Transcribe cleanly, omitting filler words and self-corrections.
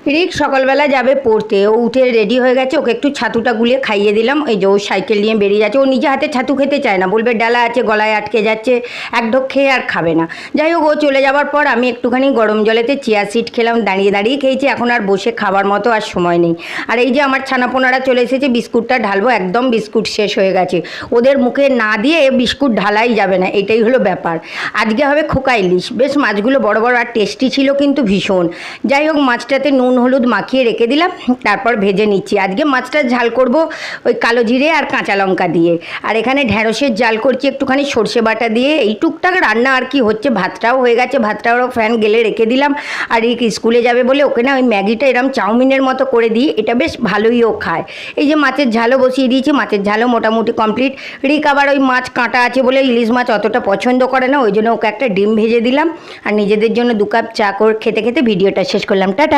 রিক সকালবেলা যাবে পড়তে, ও উঠে রেডি হয়ে গেছে। ওকে একটু ছাতুটা গুলিয়ে খাইয়ে দিলাম। এই যে ও সাইকেল নিয়ে বেরিয়ে যাচ্ছে। ও নিজে হাতে ছাতু খেতে চায় না, বলবে ডালা আছে, গলায় আটকে যাচ্ছে, এক ঢোক খেয়ে আর খাবে না। যাই হোক, ও চলে যাওয়ার পর আমি একটুখানি গরম জলেতে চিয়া সিড খেলাম, দাঁড়িয়ে দাঁড়িয়ে খেয়েছি। এখন আর বসে খাবার মতো আর সময় নেই। আর এই যে আমার ছানাপোনারা চলে এসেছে, বিস্কুটটা ঢালবো, একদম বিস্কুট শেষ হয়ে গেছে। ওদের মুখে না দিয়ে বিস্কুট ঢালাই যাবে না, এটাই হলো ব্যাপার। আজকে হবে খোকা ইলিশ, বেশ মাছগুলো বড় বড় আর টেস্টি ছিল কিন্তু ভীষণ। যাই হোক, মাছটাতে নুন হলুদ মাখিয়ে রেখে দিলাম, তারপর ভেজে নিচ্ছি। আজকে মাছটা ঝাল করব ওই কালো জিরে আর কাঁচা লঙ্কা দিয়ে। আর এখানে ঢ্যাঁড়সের জাল করছি একটুখানি সর্ষে বাটা দিয়ে। এই টুকটাক রান্না আর কি হচ্ছে। ভাতটাও হয়ে গেছে, ভাতটাও ফ্যান গেলে রেখে দিলাম। আর এই স্কুলে যাবে বলে ওকে না ওই ম্যাগিটা এরম চাউমিনের মতো করে দিই, এটা বেশ ভালোই ও খায়। এই যে মাছের ঝালও বসিয়ে দিয়েছি, মাছের ঝালও মোটামুটি কমপ্লিট। রিক আবার ওই মাছ কাঁটা আছে বলে ইলিশ মাছ অতটা পছন্দ করে না, ওই জন্য ওকে একটা ডিম ভেজে দিলাম। আর নিজেদের জন্য 2 কাপ চা করে খেতে খেতে ভিডিওটা শেষ করলাম। টাটা।